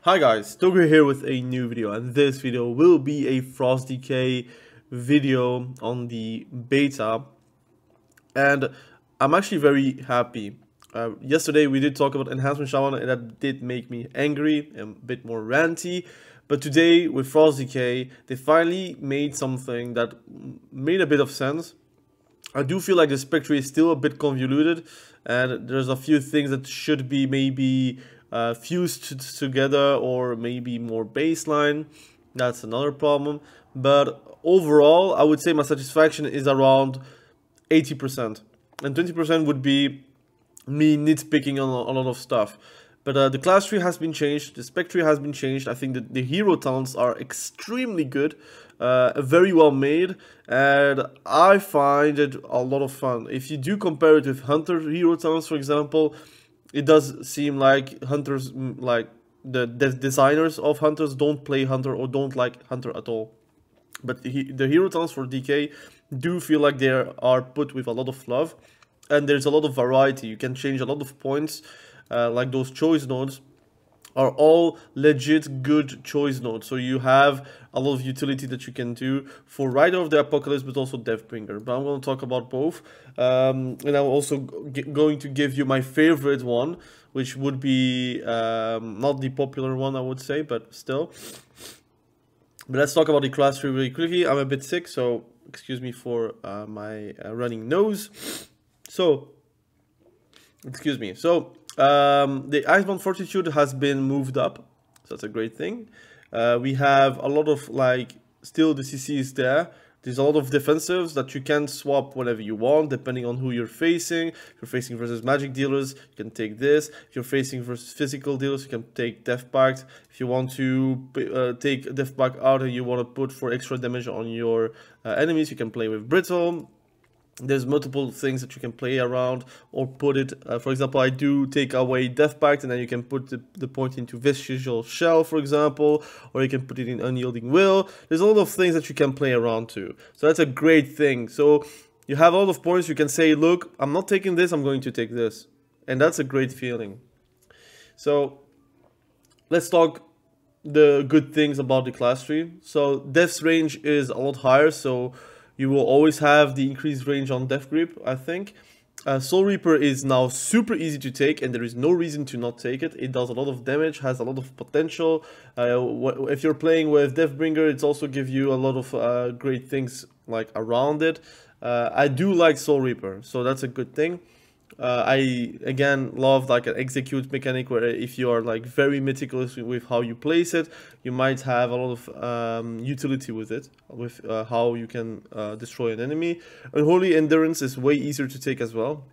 Hi guys, Togo here with a new video, and this video will be a Frost Decay video on the beta, and I'm actually very happy. Yesterday we did talk about enhancement shaman, and that did make me angry and a bit more ranty, but today with Frost Decay they finally made something that made a bit of sense. I do feel like the spectre is still a bit convoluted, and there's a few things that should be maybe fused together, or maybe more baseline. That's another problem. But overall, I would say my satisfaction is around 80%, and 20% would be me nitpicking on a lot of stuff. But the class tree has been changed, the spec tree has been changed. I think that the hero talents are extremely good, very well made, and I find it a lot of fun. If you do compare it with hunter hero talents, for example, it does seem like hunters, like the designers of hunters don't play hunter or don't like hunter at all. But the hero talents for DK do feel like they are put with a lot of love, and there's a lot of variety. You can change a lot of points. Like those choice nodes are all legit good choice nodes, so you have a lot of utility that you can do for Rider of the Apocalypse, but also Deathbringer. But I'm going to talk about both, and I'm also going to give you my favorite one, which would be not the popular one, I would say, but still. But let's talk about the class tree really quickly. I'm a bit sick, so excuse me for my running nose. So, excuse me. So, the Icebound Fortitude has been moved up, so that's a great thing. We have a lot of, like, still the CC is there. There's a lot of defensives that you can swap whenever you want, depending on who you're facing. If you're facing versus magic dealers, you can take this. If you're facing versus physical dealers, you can take Death Pact. If you want to take Death Pact out and you want to put for extra damage on your enemies, you can play with Brittle. There's multiple things that you can play around or put it. For example, I do take away Death Pact, and then you can put the point into Vestigial Shell, for example, or you can put it in Unyielding Will. There's a lot of things that you can play around too. So that's a great thing. So you have a lot of points. You can say, look, I'm not taking this, I'm going to take this. And that's a great feeling. So let's talk the good things about the class tree. So Death's range is a lot higher, so you will always have the increased range on Death Grip, I think. Soul Reaper is now super easy to take, and there is no reason to not take it. It does a lot of damage, has a lot of potential. If you're playing with Deathbringer, it's also give you a lot of great things like around it. I do like Soul Reaper, so that's a good thing. I again love like an execute mechanic, where if you are like very meticulous with how you place it, you might have a lot of utility with it, with how you can destroy an enemy. Unholy Endurance is way easier to take as well.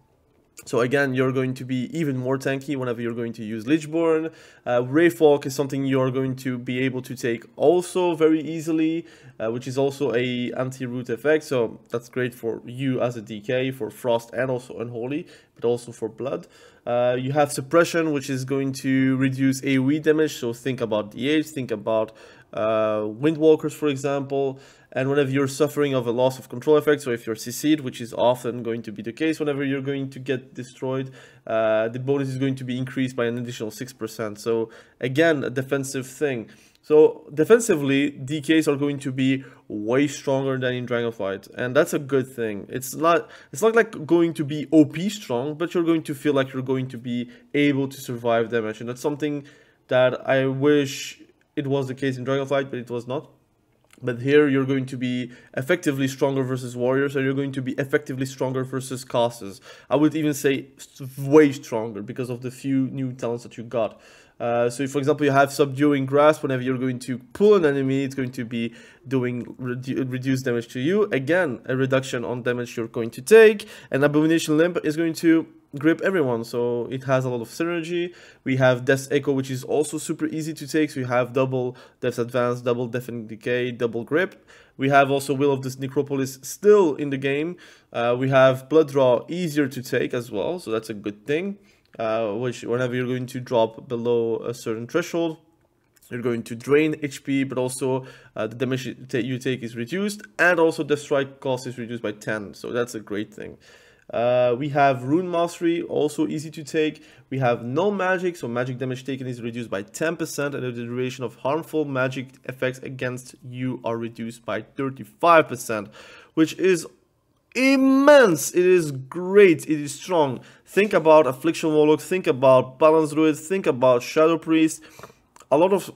So again, you're going to be even more tanky whenever you're going to use Lichborn. Rework is something you're going to be able to take also very easily, which is also a anti-root effect. So that's great for you as a DK, for Frost and also Unholy, but also for Blood. You have Suppression, which is going to reduce AoE damage. So think about DH, think about windwalkers, for example. And whenever you're suffering of a loss of control effect, so if you're CC'd, which is often going to be the case whenever you're going to get destroyed, the bonus is going to be increased by an additional 6%. So again, a defensive thing. So defensively, DKs are going to be way stronger than in Dragonflight, and that's a good thing. It's not like going to be OP strong, but you're going to feel like you're going to be able to survive damage, and that's something that I wish it was the case in Dragonflight, but it was not. But here you're going to be effectively stronger versus warriors, and you're going to be effectively stronger versus casters. I would even say way stronger because of the few new talents that you got. So if, for example, you have Subduing Grasp, whenever you're going to pull an enemy, it's going to be doing reduced damage to you. Again, a reduction on damage you're going to take. And Abomination Limb is going to grip everyone, so it has a lot of synergy. We have Death's Echo, which is also super easy to take, so you have double Death's Advance, double Deafening Decay, double grip. We have also Will of this Necropolis still in the game. We have Blood Draw, easier to take as well, so that's a good thing. Which whenever you're going to drop below a certain threshold, you're going to drain HP, but also the damage you take is reduced, and also the strike cost is reduced by 10, so that's a great thing. We have Rune Mastery, also easy to take. We have no magic, so magic damage taken is reduced by 10%, and the duration of harmful magic effects against you are reduced by 35%, which is immense. It is great. It is strong. Think about Affliction Warlock, think about Balance Druid, think about Shadow Priest. A lot of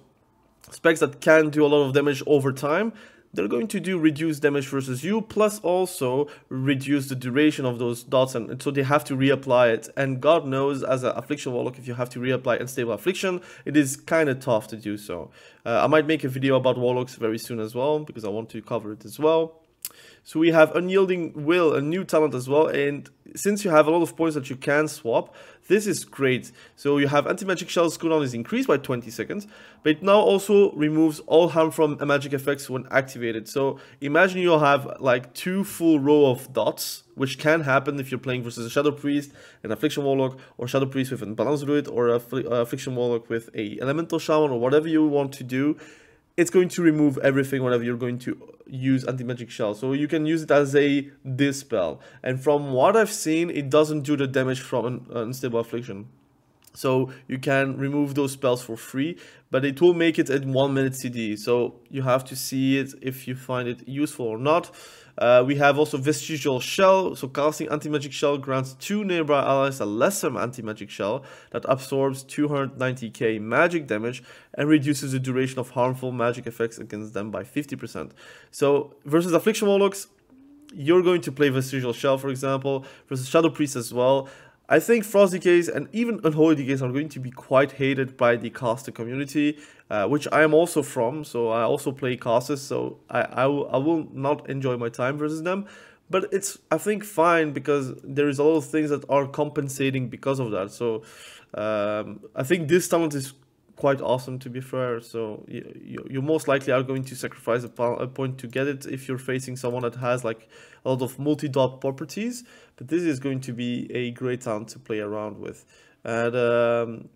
specs that can do a lot of damage over time. They're going to do reduced damage versus you, plus also reduce the duration of those dots, and so they have to reapply it. And God knows, as an Affliction Warlock, if you have to reapply Unstable Affliction, it is kind of tough to do so. I might make a video about Warlocks very soon as well, because I want to cover it as well. So we have Unyielding Will, a new talent as well, and since you have a lot of points that you can swap, this is great. So you have Anti-Magic Shell's cooldown is increased by 20 seconds, but it now also removes all harm from magic effects when activated. So imagine you have like 2 full row of dots, which can happen if you're playing versus a Shadow Priest, an Affliction Warlock, or Shadow Priest with a Balance Druid, or a Affliction Warlock with a Elemental Shaman, or whatever you want to do. It's going to remove everything whenever you're going to use Anti-Magic Shell. So you can use it as a dispel. And from what I've seen, it doesn't do the damage from an Unstable Affliction. So you can remove those spells for free, but it will make it at 1 minute CD. So you have to see it if you find it useful or not. We have also Vestigial Shell. So casting Anti-Magic Shell grants 2 nearby allies a lesser Anti-Magic Shell that absorbs 290k magic damage and reduces the duration of harmful magic effects against them by 50%. So versus Affliction Warlocks, you're going to play Vestigial Shell, for example, versus Shadow Priest as well. I think Frost Decays and even Unholy Decays are going to be quite hated by the caster community, which I am also from, so I also play casters, so I will not enjoy my time versus them. But it's, I think, fine, because there is a lot of things that are compensating because of that. So I think this talent is quite awesome, to be fair. So you most likely are going to sacrifice a point to get it if you're facing someone that has like a lot of multi-dot properties, but this is going to be a great talent to play around with. And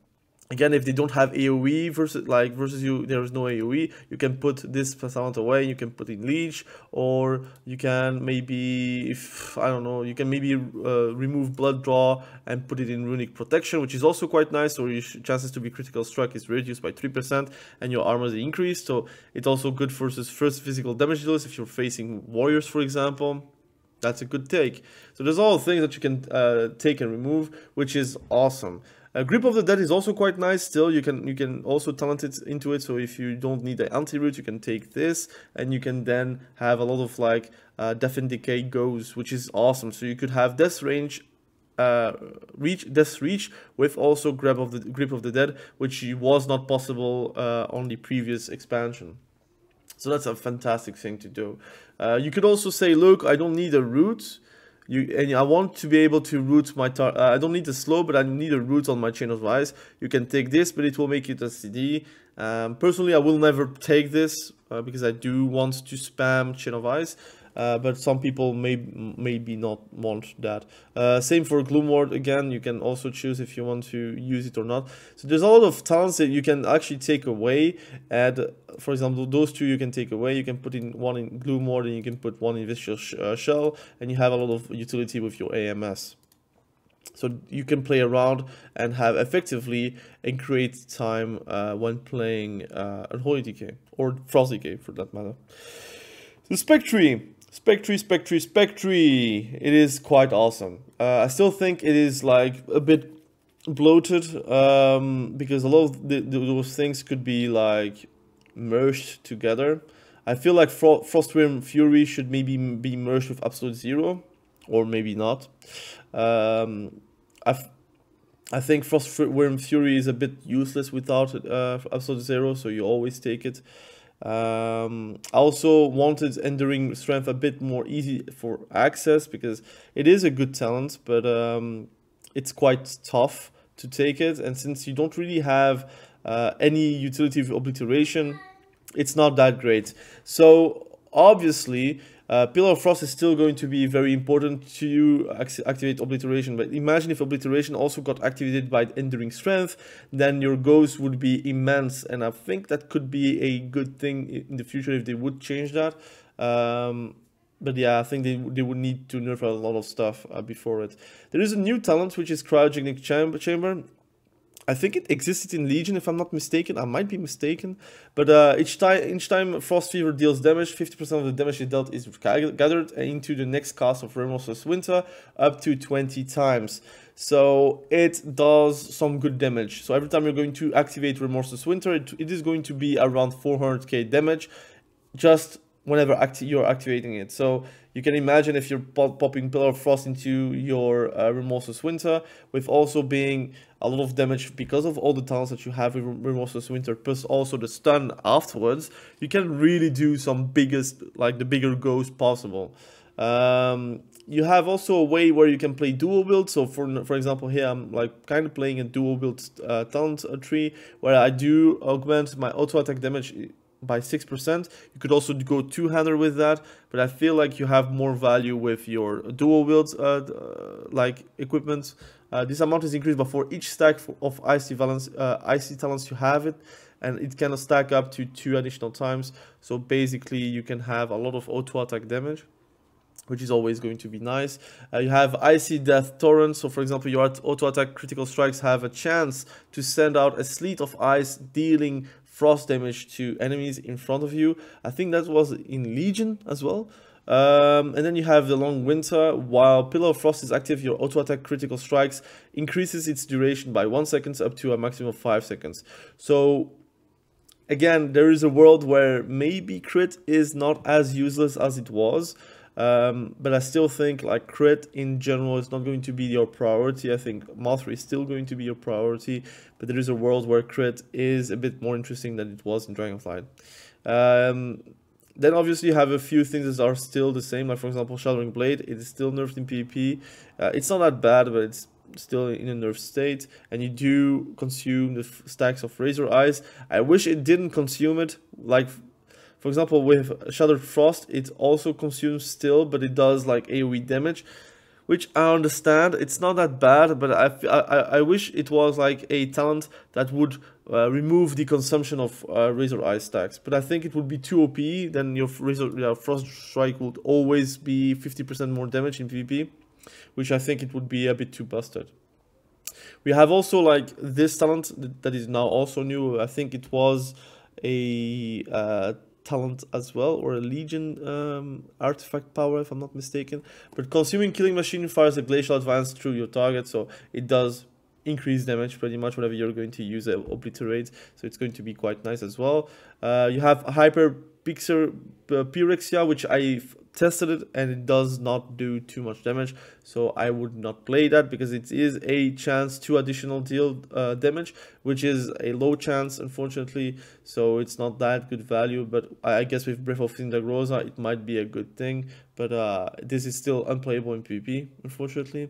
again, if they don't have AoE versus you, there is no AoE, you can put this talent away, you can put in Leech, or you can maybe, if I don't know, you can maybe remove Blood Draw and put it in Runic Protection, which is also quite nice, so your chances to be critical struck is reduced by 3% and your armor is increased. So it's also good versus first physical damage dealers if you're facing warriors, for example. That's a good take. So there's all things that you can take and remove, which is awesome. Grip of the Dead is also quite nice. Still, you can also talent it into it. So if you don't need the anti-root, you can take this, and you can then have a lot of like Death and Decay goes, which is awesome. So you could have Death Range, Death Reach with also Grip of the Dead, which was not possible on the previous expansion. So that's a fantastic thing to do. You could also say, look, I don't need a root. And I want to be able to root my I don't need a slow, but I need a root on my Chain of Ice. You can take this, but it will make it a CD. Personally, I will never take this because I do want to spam Chain of Ice. But some people maybe not want that. Same for Gloomward. Again, you can also choose if you want to use it or not. So there's a lot of talents that you can actually take away. And for example, those two you can take away. You can put in one in Gloomward and you can put one in Vestigial Shell, and you have a lot of utility with your AMS. So you can play around and have effectively and create time when playing Unholy Decay or Frost Decay for that matter. The Spectre. It is quite awesome. I still think it is like a bit bloated because a lot of those things could be like merged together. I feel like Frostwyrm Fury should maybe be merged with Absolute Zero, or maybe not. I think Frostwyrm Fury is a bit useless without Absolute Zero, so you always take it. I also wanted Enduring Strength a bit more easy for access because it is a good talent, but it's quite tough to take it, and since you don't really have any utility of Obliteration, it's not that great. So obviously Pillar of Frost is still going to be very important to you, activate Obliteration, but imagine if Obliteration also got activated by Enduring Strength, then your ghost would be immense, and I think that could be a good thing in the future if they would change that. But yeah, I think they would need to nerf a lot of stuff before it. There is a new talent which is cryogenic chamber. I think it existed in Legion, if I'm not mistaken. I might be mistaken, but each time Frost Fever deals damage, 50% of the damage it dealt is gathered into the next cast of Remorseless Winter, up to 20 times. So it does some good damage. So every time you're going to activate Remorseless Winter, it is going to be around 400k damage, just whenever you're activating it. So you can imagine if you're popping Pillar of Frost into your Remorseless Winter, with also being a lot of damage because of all the talents that you have with Remorseless Winter, plus also the stun afterwards, you can really do some the bigger goes possible. You have also a way where you can play dual build. So for example, here I'm like kind of playing a dual build talent tree, where I do augment my auto attack damage by 6%. You could also go two-hander with that, but I feel like you have more value with your dual wield like equipment. This amount is increased before each stack of icy talents you have it, and it can stack up to 2 additional times. So basically you can have a lot of auto attack damage, which is always going to be nice. You have Icy Death Torrent, so for example your auto attack critical strikes have a chance to send out a sleet of ice, dealing frost damage to enemies in front of you. I think that was in Legion as well. And then you have the Long Winter. While Pillar of Frost is active, your auto attack critical strikes increases its duration by 1 second up to a maximum of 5 seconds. So again, there is a world where maybe crit is not as useless as it was. But I still think like crit in general is not going to be your priority. I think Mothra is still going to be your priority, but there is a world where crit is a bit more interesting than it was in Dragonflight. Then obviously you have a few things that are still the same, like for example Shattering Blade. It is still nerfed in PvP. It's not that bad, but it's still in a nerf state, and you do consume the stacks of Razor Eyes. I wish it didn't consume it, like for example, with Shattered Frost, it also consumes still, but it does like AoE damage, which I understand. It's not that bad, but I wish it was like a talent that would remove the consumption of Razor Eye stacks. But I think it would be too OP, then your Frost Strike would always be 50% more damage in PvP, which I think it would be a bit too busted. We have also like this talent that is now also new. I think it was a talent as well, or a Legion artifact power if I'm not mistaken. But consuming Killing Machine fires a glacial advance through your target, so it does increase damage pretty much whenever you're going to use a obliterate, so it's going to be quite nice as well. You have Hyper Pyrexia, which I've tested it and it does not do too much damage, so I would not play that because it is a chance to additional deal damage, which is a low chance unfortunately, so it's not that good value. But I guess with Breath of Sindagrosa it might be a good thing, but this is still unplayable in PvP unfortunately.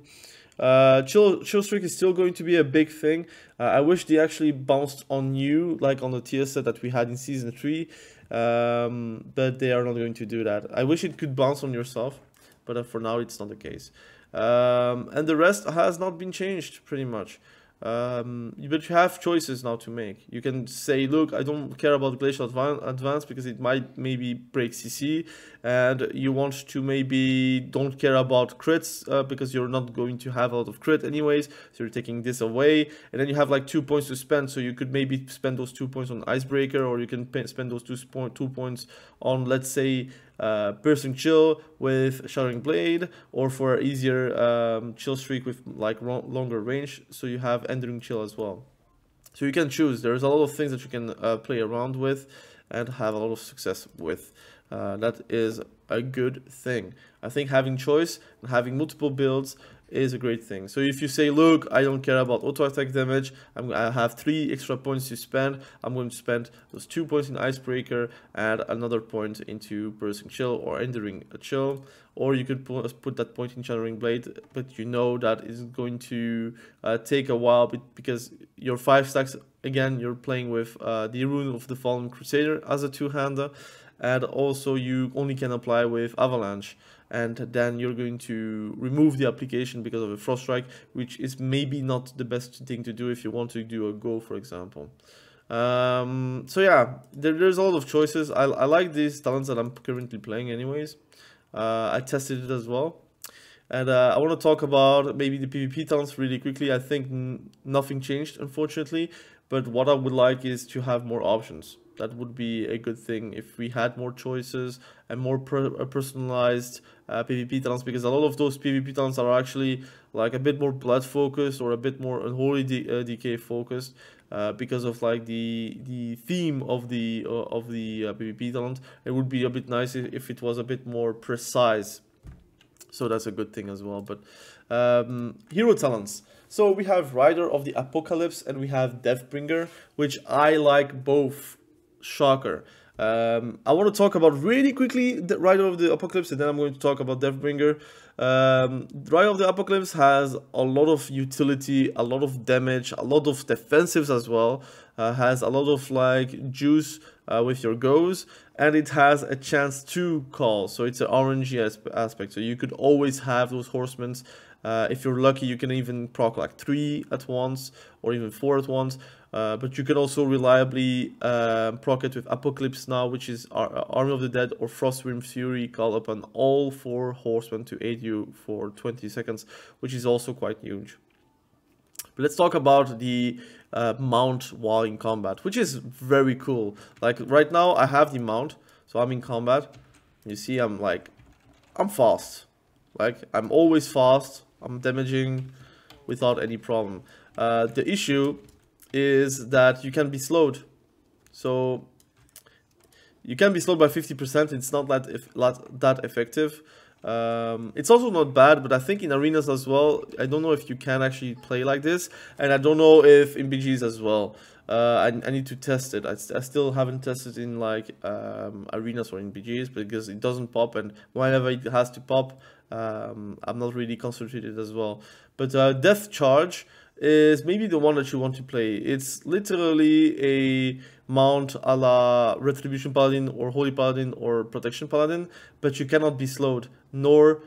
Chill streak is still going to be a big thing. I wish they actually bounced on you like on the tier set that we had in season 3, but they are not going to do that. I wish it could bounce on yourself, but for now it's not the case. And the rest has not been changed pretty much. But you have choices now to make. You can say, look, I don't care about Glacial Advance because it might maybe break CC, and you want to maybe don't care about crits because you're not going to have a lot of crit anyways, so you're taking this away, and then you have like 2 points to spend, so you could maybe spend those 2 points on Icebreaker, or you can spend those 2 points on, let's say, Piercing Chill with Shattering Blade, or for easier chill streak with like longer range, so you have Enduring Chill as well. So you can choose. There's a lot of things that you can play around with and have a lot of success with. That is a good thing. I think having choice and having multiple builds is a great thing. So if you say, look, I don't care about auto attack damage, I have 3 extra points to spend, I'm going to spend those 2 points in Icebreaker and another point into Piercing Chill or Enduring Chill, or you could put that point in Shattering Blade, but you know that is going to take a while because your 5 stacks, again, you're playing with the Rune of the Fallen Crusader as a 2-hander, and also you only can apply with Avalanche, and then you're going to remove the application because of a Frost Strike, which is maybe not the best thing to do if you want to do a go, for example. So yeah, there's a lot of choices. I like these talents that I'm currently playing anyways. I tested it as well. And I want to talk about maybe the PvP talents really quickly. I think nothing changed, unfortunately. But what I would like is to have more options. That would be a good thing if we had more choices and more personalized PvP talents. Because a lot of those PvP talents are actually like a bit more blood focused or a bit more unholy DK focused. Because of like the theme of the PvP talent, it would be a bit nice if it was a bit more precise. So that's a good thing as well. But hero talents. So we have Rider of the Apocalypse and we have Deathbringer, which I like both. Shocker. I want to talk about really quickly the Rider of the Apocalypse, and then I'm going to talk about Deathbringer. Rider of the Apocalypse has a lot of utility, a lot of damage, a lot of defensives as well. Has a lot of like juice with your goes, and it has a chance to call. So it's an RNG aspect. So you could always have those horsemen. If you're lucky, you can even proc like 3 at once or even 4 at once. But you can also reliably proc it with Apocalypse now, which is Army of the Dead or Frostwind Fury. Call upon all 4 horsemen to aid you for 20 seconds, which is also quite huge. But let's talk about the mount while in combat, which is very cool. Like right now, I have the mount, so I'm in combat. You see, I'm fast. Like I'm always fast. I'm damaging without any problem. The issue is that you can be slowed. So you can be slowed by 50%. It's not that effective. It's also not bad, but I think in arenas as well, I don't know if you can actually play like this, and I don't know if in BGs as well. I need to test it. I still haven't tested in like arenas or in BGs because it doesn't pop, and whenever it has to pop, I'm not really concentrated as well. But Death Charge is maybe the one that you want to play. It's literally a mount a la Retribution Paladin or Holy Paladin or Protection Paladin, but you cannot be slowed, nor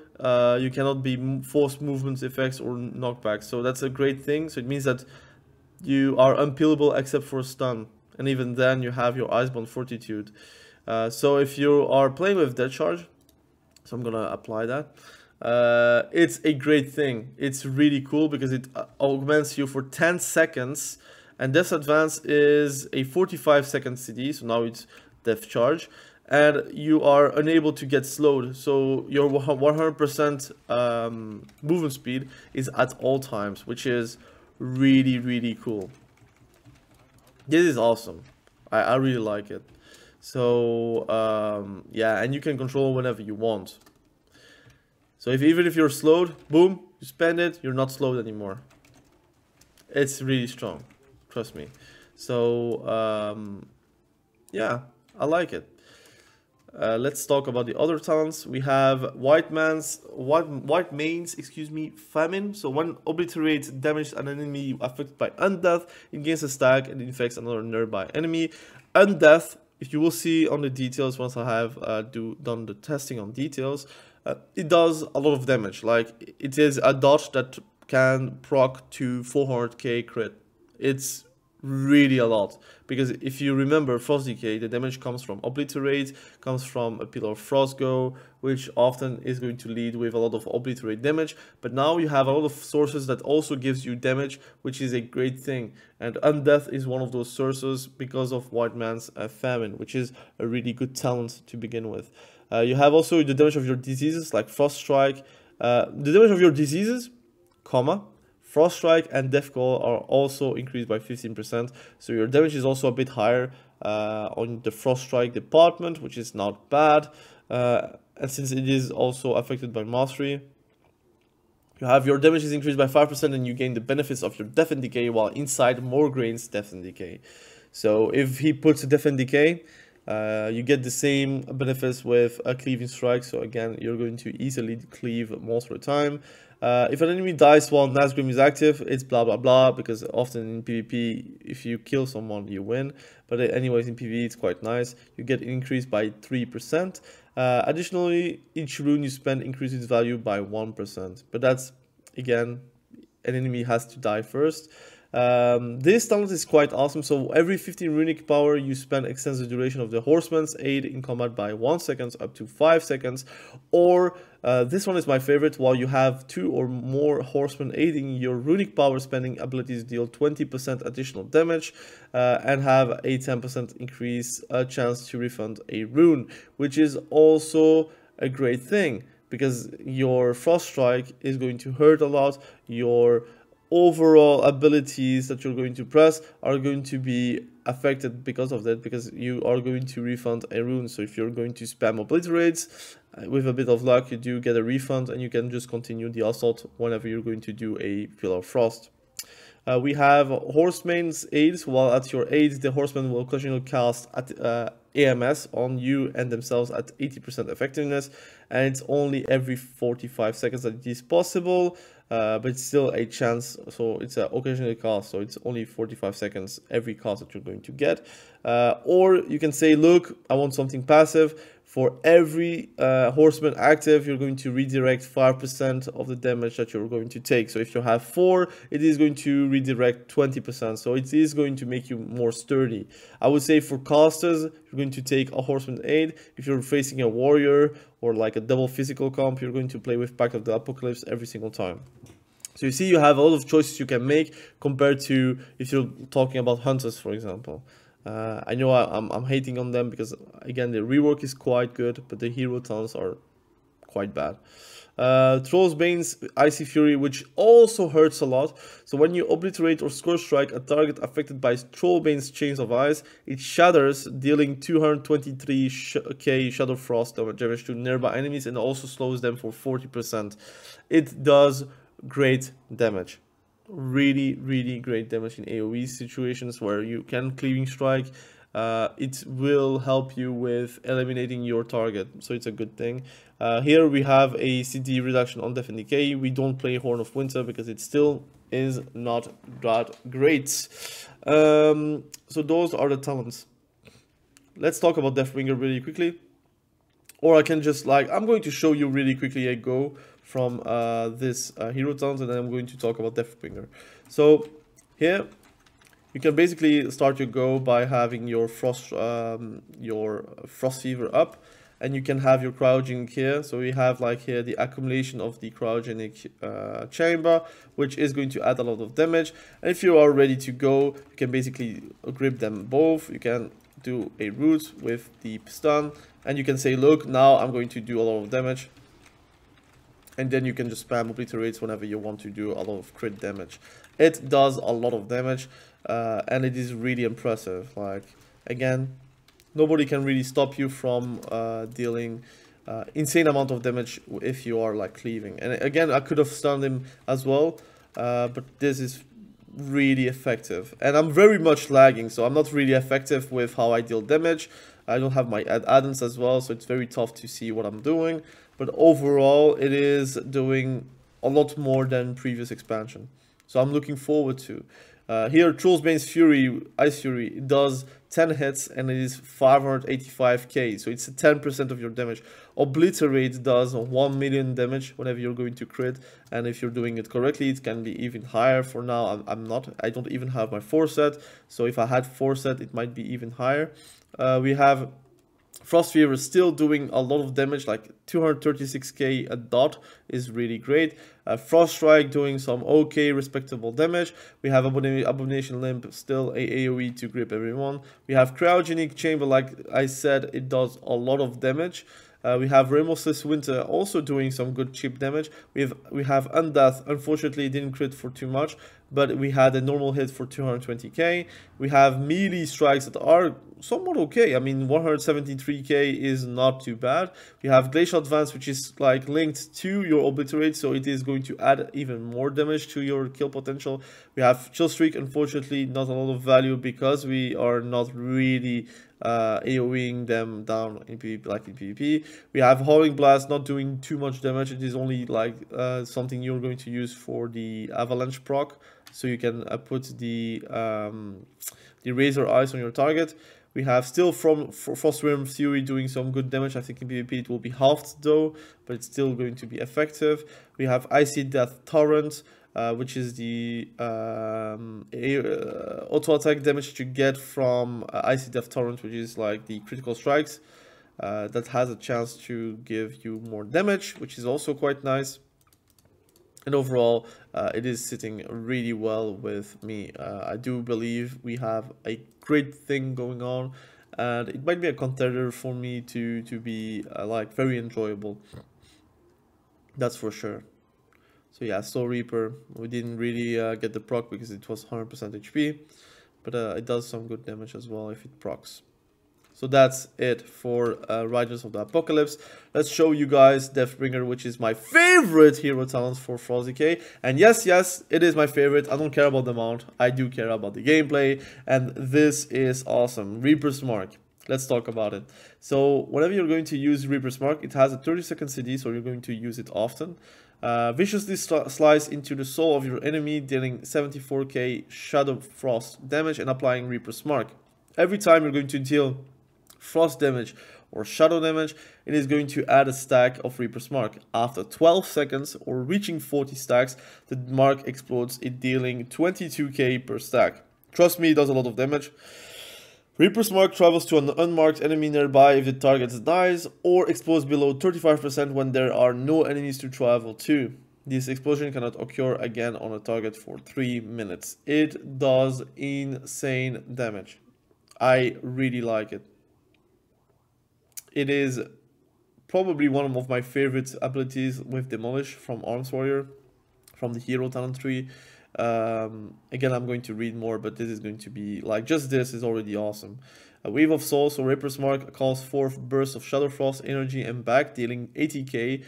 you cannot be forced movement effects or knockbacks. So that's a great thing. So it means that you are unpillable except for stun, and even then you have your Icebound Fortitude. So if you are playing with Death Charge, so I'm gonna apply that. It's a great thing. It's really cool because it augments you for 10 seconds, and Death Advance is a 45-second CD, so now it's Death Charge, and you are unable to get slowed, so your 100% movement speed is at all times, which is really cool. This is awesome. I really like it. So yeah, and you can control whenever you want. So even if you're slowed, boom, you spend it, you're not slowed anymore. It's really strong, trust me. So yeah, I like it. Let's talk about the other talents. We have White Mane's Famine. So one obliterates damage an enemy affected by undeath. It gains a stack and infects another nearby enemy. Undeath, if you will see on the details once I have done the testing on details, it does a lot of damage. Like it is a dodge that can proc to 400k crit. It's really a lot, because if you remember Frost Decay, the damage comes from Obliterate, comes from a Pillar of Frost Go, which often is going to lead with a lot of Obliterate damage, but now you have a lot of sources that also gives you damage, which is a great thing, and Undeath is one of those sources because of White Mane's Famine, which is a really good talent to begin with. You have also the damage of your diseases, like Frost Strike. The damage of your diseases, Frost Strike and Death Call are also increased by 15%, so your damage is also a bit higher on the Frost Strike department, which is not bad, and since it is also affected by Mastery, you have your damage is increased by 5% and you gain the benefits of your Death and Decay, while inside Morgraine's Death and Decay. So if he puts a Death and Decay, you get the same benefits with a Cleaving Strike, so again, you're going to easily cleave most of the time. If an enemy dies while Nazgrim is active, it's blah blah blah, because often in PvP, if you kill someone, you win. But anyways, in PvE, it's quite nice. You get increased by 3%. Additionally, each rune you spend increases value by 1%. But that's, again, an enemy has to die first. This talent is quite awesome. So every 15 runic power you spend extends the duration of the horseman's aid in combat by 1 second up to 5 seconds. Or this one is my favorite. While you have 2 or more horsemen aiding, your runic power spending abilities deal 20% additional damage and have a 10% increase chance to refund a rune, which is also a great thing because your frost strike is going to hurt a lot. Your overall abilities that you're going to press are going to be affected because of that, because you are going to refund a rune. So if you're going to spam obliterates, with a bit of luck you do get a refund and you can just continue the assault whenever you're going to do a Pillar of Frost. We have Horseman's Aids. While at your aids, the horseman will occasionally cast at AMS on you and themselves at 80% effectiveness, and it's only every 45 seconds that it is possible, but it's still a chance. So it's an occasional cast, so it's only 45 seconds every cast that you're going to get. Or you can say, look, I want something passive. For every horseman active, you're going to redirect 5% of the damage that you're going to take. So if you have 4, it is going to redirect 20%. So it is going to make you more sturdy. I would say for casters, you're going to take a horseman aid. If you're facing a warrior or like a double physical comp, you're going to play with Pact of the Apocalypse every single time. So you see, you have a lot of choices you can make compared to if you're talking about hunters, for example. I know I'm hating on them because, again, the rework is quite good, but the hero talents are quite bad. Troll's Bane's Icy Fury, which also hurts a lot. So when you obliterate or score strike a target affected by Troll Bane's Chains of Ice, it shatters, dealing 223k Shadow Frost damage to nearby enemies, and also slows them for 40%. It does great damage. Really great damage in AoE situations where you can cleaving strike. It will help you with eliminating your target, so it's a good thing. Here we have a CD reduction on Death and Decay. We don't play Horn of Winter because it still is not that great. So those are the talents. Let's talk about Deathbringer really quickly. Or I can just I'm going to show you really quickly a go from this hero talent, and then I'm going to talk about Deathbringer. So here you can basically start your go by having your frost fever up, and you can have your cryogenic here. So we have here the accumulation of the cryogenic chamber, which is going to add a lot of damage. And if you are ready to go, you can basically grip them both. You can do a root with the stun, and you can say, look, now I'm going to do a lot of damage. And then you can just spam obliterates whenever you want to do a lot of crit damage. It does a lot of damage, and it is really impressive. Again, nobody can really stop you from dealing insane amount of damage if you are cleaving. And again, I could have stunned him as well, but this is really effective. And I'm very much lagging, so I'm not really effective with how I deal damage. I don't have my add-ons as well, so it's very tough to see what I'm doing. But overall, it is doing a lot more than previous expansion. So I'm looking forward to. Here, Troll's Bane's Fury, Ice Fury, it does 10 hits and it is 585k. So it's 10% of your damage. Obliterate does 1 million damage whenever you're going to crit. And if you're doing it correctly, it can be even higher. For now, I don't even have my 4-set. So if I had 4-set, it might be even higher. We have Frost Fever still doing a lot of damage, 236k a dot is really great. Frost Strike doing some okay, respectable damage. We have Abomination Limb, still a AoE to grip everyone. We have Cryogenic Chamber, like I said, it does a lot of damage. We have Remorseless Winter also doing some good cheap damage. We have Undeath, unfortunately it didn't crit for too much, but we had a normal hit for 220k. We have melee strikes that are somewhat okay. I mean, 173k is not too bad. We have Glacial Advance, which is linked to your Obliterate, so it is going to add even more damage to your kill potential. We have Chill Streak, unfortunately not a lot of value because we are not really AoEing them down in PvP like in PvP. We have Howling Blast, not doing too much damage. It is only something you're going to use for the avalanche proc, so you can put the Razor Eyes on your target. We have still from Frostworm Fury doing some good damage. I think in PvP it will be halved though, but it's still going to be effective. We have Icy Death Torrent. which is the auto attack damage that you get from Icy Death Torrent, which is like the critical strikes. That has a chance to give you more damage, which is also quite nice. And overall, it is sitting really well with me. I do believe we have a great thing going on, and it might be a contender for me to be like very enjoyable. That's for sure. So yeah, Soul Reaper, we didn't really get the proc because it was 100% HP, but it does some good damage as well if it procs. So that's it for Riders of the Apocalypse. Let's show you guys Deathbringer, which is my favorite hero talent for Frost Decay. And yes, it is my favorite. I don't care about the mount. I do care about the gameplay. And this is awesome. Reaper's Mark. Let's talk about it. So whenever you're going to use Reaper's Mark, it has a 30-second CD, so you're going to use it often. Viciously slice into the soul of your enemy, dealing 74k Shadow Frost damage and applying Reaper's Mark. Every time you're going to deal frost damage or shadow damage, it is going to add a stack of Reaper's Mark. After 12 seconds or reaching 40 stacks, the mark explodes, it dealing 22k per stack. Trust me, it does a lot of damage. Reaper's Mark travels to an unmarked enemy nearby if the target dies, or explodes below 35% when there are no enemies to travel to. This explosion cannot occur again on a target for 3 minutes. It does insane damage. I really like it. It is probably one of my favorite abilities with Demolish from Arms Warrior, from the hero talent tree. Again, I'm going to read more, but this is going to be like, just this is already awesome. A Wave of Souls, so Reaper's Mark calls forth bursts of Shadow Frost energy and back, dealing 80k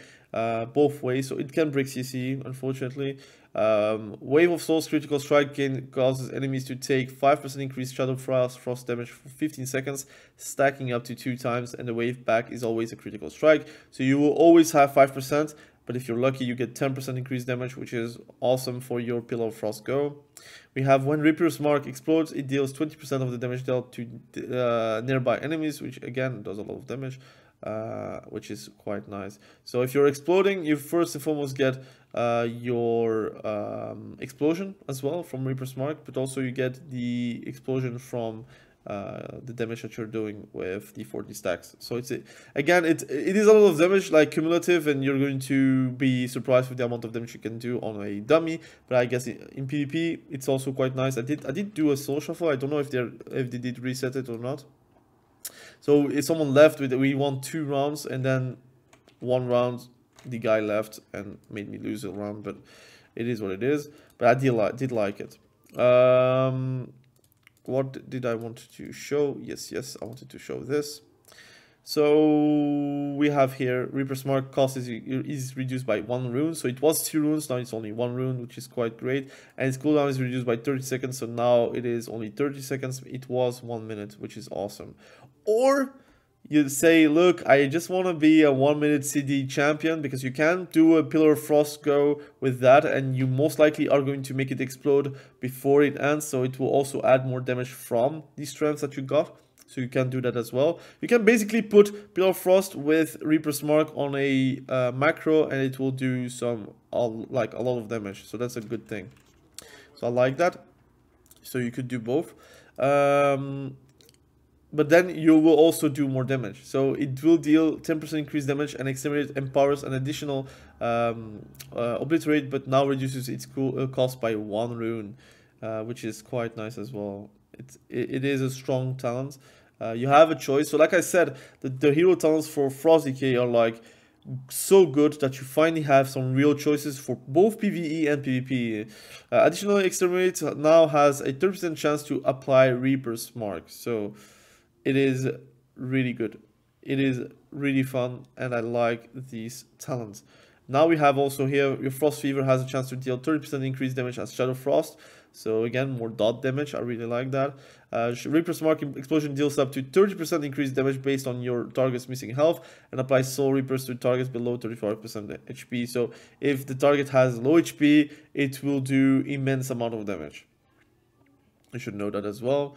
both ways, so it can break CC, unfortunately. Wave of Souls critical strike gain causes enemies to take 5% increased Shadow Frost damage for 15 seconds, stacking up to 2 times, and the wave back is always a critical strike. So you will always have 5%, but if you're lucky, you get 10% increased damage, which is awesome for your Pillar of Frost go. We have when Reaper's Mark explodes, it deals 20% of the damage dealt to nearby enemies, which again does a lot of damage. Which is quite nice. So if you're exploding, you first and foremost get your explosion as well from Reaper's Mark, but also you get the explosion from the damage that you're doing with the 40 stacks. So it's again, it is a lot of damage, like cumulative, and you're going to be surprised with the amount of damage you can do on a dummy. But I guess in PvP, it's also quite nice. I did do a soul shuffle. I don't know if they did reset it or not. So if someone left with, we won 2 rounds, and then 1 round the guy left and made me lose a round, but it is what it is. But I did like it. What did I want to show? Yes, I wanted to show this. So we have here Reaper's Mark cost is reduced by 1 rune. So it was 2 runes, now it's only 1 rune, which is quite great. And its cooldown is reduced by 30 seconds, so now it is only 30 seconds. It was 1 minute, which is awesome. Or you say, look, I just want to be a 1 minute CD champion, because you can do a Pillar of Frost go with that, and you most likely are going to make it explode before it ends, so it will also add more damage from the strengths that you got. So you can do that as well. You can basically put Pillar of Frost with Reaper's Mark on a macro, and it will do like a lot of damage. So that's a good thing. So I like that. So you could do both. But then you will also do more damage. So it will deal 10% increased damage, and Exterminate empowers an additional Obliterate, but now reduces its cost by 1 rune, which is quite nice as well. It is a strong talent. You have a choice. So like I said, the hero talents for Frost Decay are like so good that you finally have some real choices for both PvE and PvP. Additionally, Exterminate now has a 30% chance to apply Reaper's Mark. So it is really good. It is really fun, and I like these talents. Now we have also here, your Frost Fever has a chance to deal 30% increased damage as Shadow Frost. So again, more dot damage. I really like that. Reaper's Mark Explosion deals up to 30% increased damage based on your target's missing health, and applies Soul Reapers to targets below 35% HP. So if the target has low HP, it will do immense amount of damage. You should know that as well.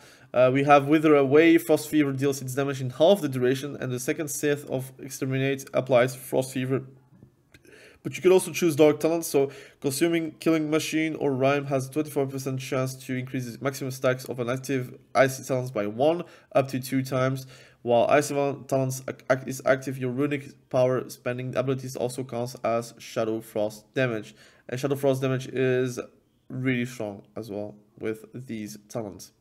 We have Wither Away. Frost Fever deals its damage in half the duration, and the second Sith of Exterminate applies Frost Fever But you could also choose Dark Talent, so consuming Killing Machine or Rhyme has 25% chance to increase the maximum stacks of an active Icy Talents by 1 up to 2 times. While Icy Talents is active, your runic power spending abilities also counts as Shadow Frost damage. And Shadow Frost damage is really strong as well with these talents.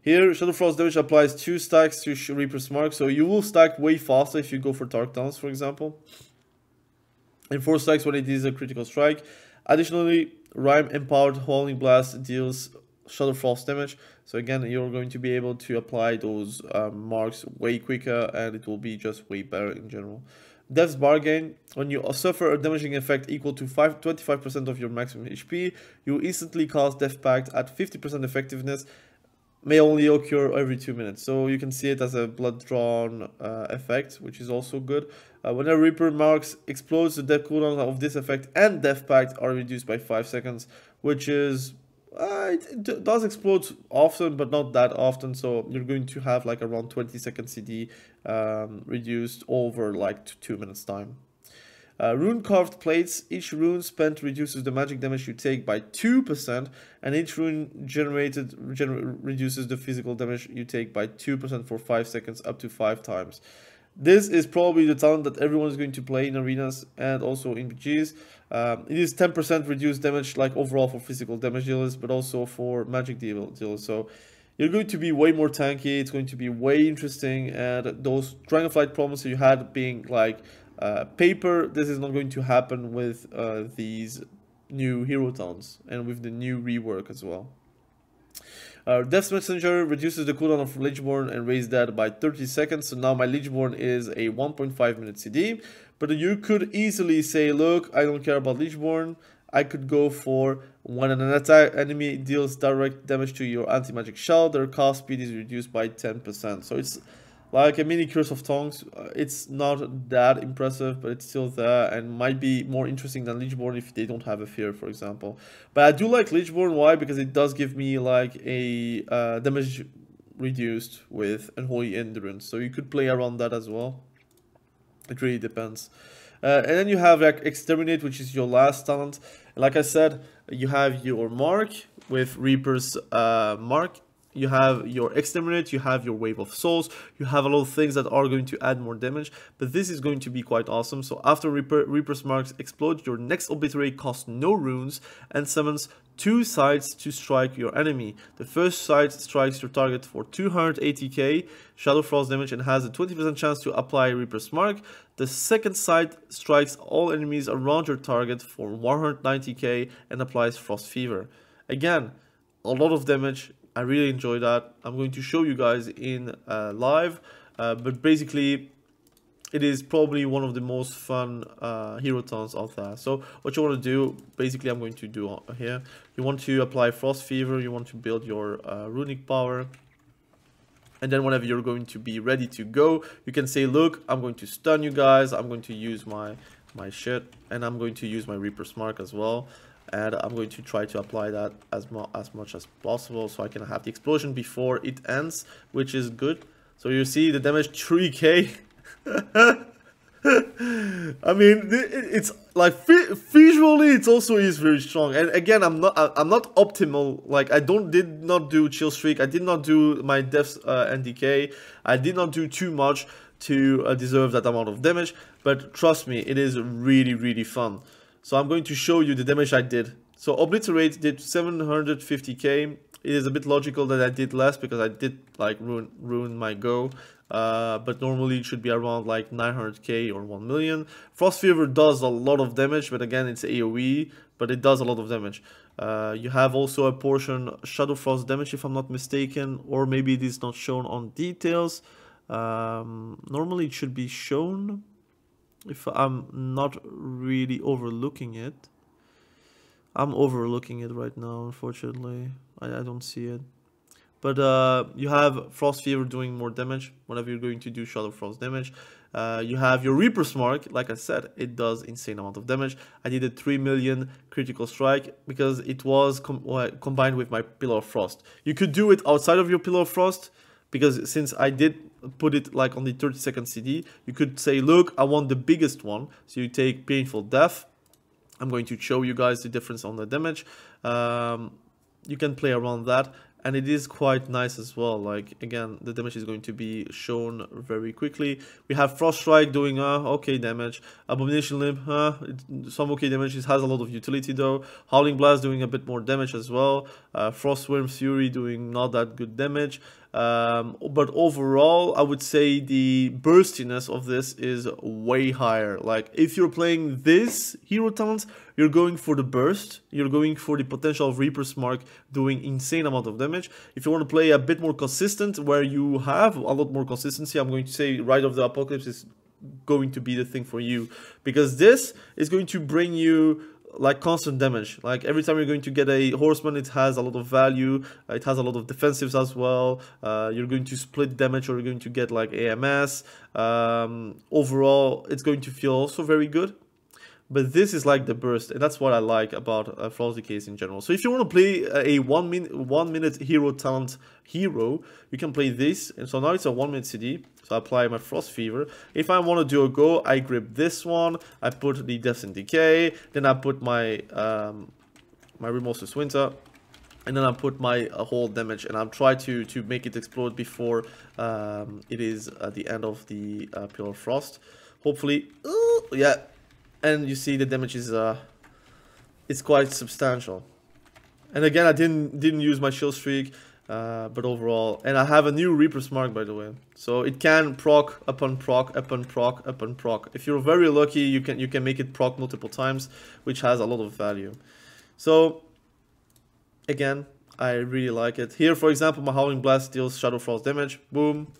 Here, Shadow Frost damage applies 2 stacks to Reaper's Mark, so you will stack way faster if you go for Dark Talents, for example. And 4 stacks when it is a critical strike. Additionally, Rhyme Empowered Howling Blast deals Shadow Frost damage. So again, you're going to be able to apply those marks way quicker, and it will be just way better in general. Death's Bargain. When you suffer a damaging effect equal to 25% of your maximum HP, you instantly cast Death Pact at 50% effectiveness. May only occur every 2 minutes. So you can see it as a blood drawn effect, which is also good. When a Reaper marks explodes, the death cooldown of this effect and Death Pact are reduced by 5 seconds, which is it does explode often, but not that often. So you're going to have like around 20-second CD reduced over like 2 minutes time. Rune Carved Plates. Each rune spent reduces the magic damage you take by 2%, and each rune generated reduces the physical damage you take by 2% for 5 seconds up to 5 times. This is probably the talent that everyone is going to play in arenas and also in PGs. It is 10% reduced damage like overall for physical damage dealers, but also for magic dealers. So you're going to be way more tanky, it's going to be way interesting, and those Dragonflight problems you had being like paper, this is not going to happen with these new hero talents and with the new rework as well. Death's Messenger reduces the cooldown of Lichborn and Raise Dead by 30 seconds, so now my Lichborn is a 1.5 minute CD, but you could easily say, look, I don't care about Lichborn, I could go for when an attack enemy deals direct damage to your anti-magic shell, their cast speed is reduced by 10%, so it's like a mini Curse of Tongues. It's not that impressive, but it's still there and might be more interesting than Lichborn if they don't have a fear, for example. But I do like Lichborn. Why? Because it does give me like a damage reduced with unholy endurance. So you could play around that as well. It really depends. And then you have like Exterminate, which is your last talent. Like I said, you have your Mark with Reaper's Mark. You have your Exterminate, you have your Wave of Souls, you have a lot of things that are going to add more damage, but this is going to be quite awesome. So after Reaper's Marks explode, your next Obliterate costs no runes and summons 2 sides to strike your enemy. The first side strikes your target for 280k Shadow Frost damage and has a 20% chance to apply Reaper's Mark. The second side strikes all enemies around your target for 190k and applies Frost Fever. Again, a lot of damage. I really enjoy that. I'm going to show you guys in live, but basically it is probably one of the most fun hero talents out there. So what you want to do, basically I'm going to do here, you want to apply Frost Fever, you want to build your runic power, and then whenever you're going to be ready to go, you can say, look, I'm going to stun you guys, I'm going to use my shit, and I'm going to use my Reaper's Mark as well. And I'm going to try to apply that as much as possible so I can have the explosion before it ends, which is good. So you see the damage 3k. I mean, it's like visually it also is very strong. And again, I'm not optimal. Like I did not do Chill Streak. I did not do my Death's NDK. I did not do too much to deserve that amount of damage. But trust me, it is really fun. So I'm going to show you the damage I did. So Obliterate did 750k. It is a bit logical that I did less because I did like ruin my go. But normally it should be around like 900k or 1 million. Frost Fever does a lot of damage, but again it's AoE, but it does a lot of damage. You have also a portion Shadow Frost damage if I'm not mistaken, or maybe it is not shown on details. Normally it should be shown. If I'm not really overlooking it. I'm overlooking it right now, unfortunately. I don't see it. But you have Frost Fever doing more damage whenever you're going to do Shadow Frost damage. You have your Reaper's Mark. Like I said, it does insane amount of damage. I did a 3 million critical strike because it was combined with my Pillar of Frost. You could do it outside of your Pillar of Frost, because since I did put it like on the 30-second CD, you could say, look, I want the biggest one. So you take Painful Death. I'm going to show you guys the difference on the damage. You can play around that, and it is quite nice as well. Like, again, the damage is going to be shown very quickly. We have Frost Strike doing okay damage, Abomination Limb, some okay damage. It has a lot of utility though. Howling Blast doing a bit more damage as well. Frostworm Fury doing not that good damage. But overall, I would say the burstiness of this is way higher. Like, if you're playing this hero talent, you're going for the burst, you're going for the potential of Reaper's Mark doing insane amount of damage. If you want to play a bit more consistent, where you have a lot more consistency, I'm going to say Rite of the Apocalypse is going to be the thing for you, because this is going to bring you like constant damage. Like, every time you're going to get a horseman, it has a lot of value, it has a lot of defensives as well. You're going to split damage, or you're going to get like AMS. Overall, it's going to feel also very good. But this is like the burst, and that's what I like about Frost Decays in general. So if you want to play a 1 minute hero talent hero, you can play this. And so now it's a 1 minute CD. So I apply my Frost Fever. If I want to do a go, I grip this one. I put the Death and Decay. Then I put my my Remorseless Winter. And then I put my whole damage, and I'll try to make it explode before it is at the end of the Pillar of Frost. Hopefully, yeah. And you see the damage is it's quite substantial. And again, I didn't use my shield streak, but overall, and I have a new Reaper's Mark, by the way, so it can proc upon proc upon proc upon proc. If you're very lucky, you can make it proc multiple times, which has a lot of value. So again, I really like it. Here, for example, my Howling Blast deals Shadow Frost damage. Boom.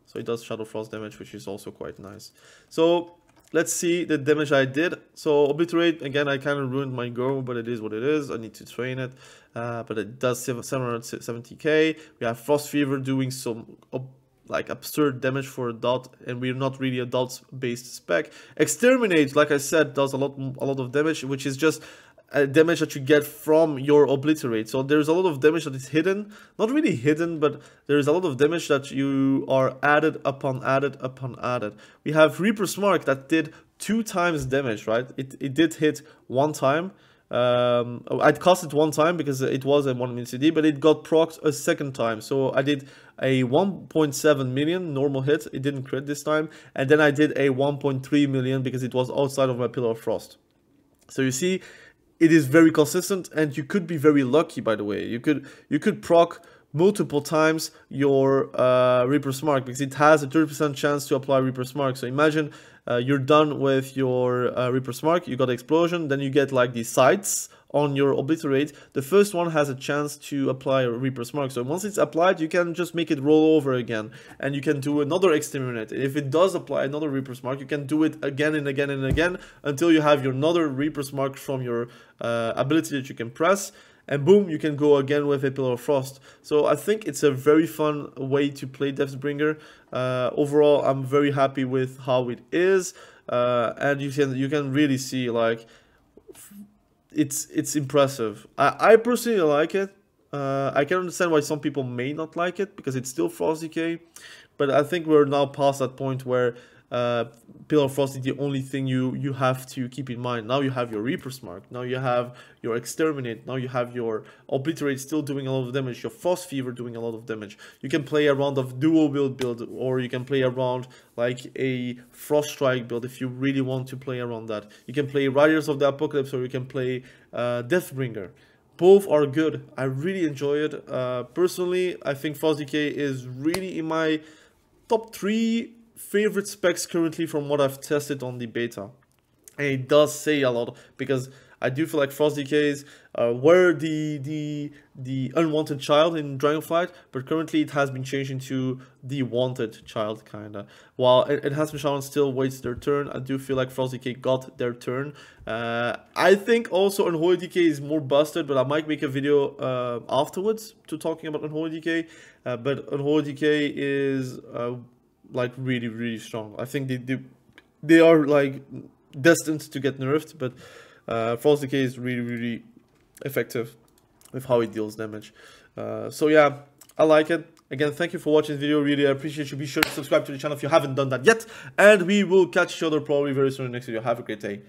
So it does Shadow Frost damage, which is also quite nice. So let's see the damage I did. So Obliterate, again, I kind of ruined my go, but it is what it is. I need to train it. But it does 770k. We have Frost Fever doing some like absurd damage for a dot, and we're not really a dots-based spec. Exterminate, like I said, does a lot of damage, which is just damage that you get from your Obliterate. So there's a lot of damage that is hidden, not really hidden, but there's a lot of damage that you are added upon added upon added. We have Reaper's Mark that did 2 times damage, right? It did hit 1 time. I'd cast it 1 time because it was a 1 minute CD, but it got procced a 2nd time. So I did a 1.7 million normal hit. It didn't crit this time, and then I did a 1.3 million because it was outside of my Pillar of Frost. So you see, it is very consistent, and you could be very lucky, by the way. You could proc multiple times your Reaper's Mark, because it has a 30% chance to apply Reaper's Mark. So imagine you're done with your Reaper's Mark, you got Explosion, then you get like these sights on your Obliterate. The first one has a chance to apply a Reaper's Mark. So once it's applied, you can just make it roll over again, and you can do another Exterminate. If it does apply another Reaper's Mark, you can do it again and again and again until you have your another Reaper's Mark from your ability that you can press, and boom, you can go again with a Pillar of Frost. So I think it's a very fun way to play Deathbringer. Overall, I'm very happy with how it is, and you can really see like it's impressive. I personally like it. I can understand why some people may not like it, because it's still Frost Decay, but I think we're now past that point where Pillar of Frost is the only thing you have to keep in mind. Now you have your Reaper's Mark, now you have your Exterminate, now you have your Obliterate still doing a lot of damage, your Frost Fever doing a lot of damage. You can play a round of dual build, or you can play around like a Frost Strike build if you really want to play around that. You can play Riders of the Apocalypse, or you can play Deathbringer. Both are good. I really enjoy it. Personally, I think Frost Decay is really in my top 3 favorite specs currently from what I've tested on the beta. And it does say a lot, because I do feel like Frost Decays were the unwanted child in Dragonflight, but currently it has been changed into the wanted child, kinda. While Enhancement Shaman still waits their turn, I do feel like Frost Decay got their turn. I think also Unholy Decay is more busted, but I might make a video afterwards to talking about Unholy Decay. But Unholy Decay is like really strong. I think they are like destined to get nerfed, but Frost Decay is really effective with how it deals damage. So yeah, I like it. Again, thank you for watching this video. Really appreciate you. Be sure to subscribe to the channel if you haven't done that yet. And we will catch each other probably very soon in the next video. Have a great day.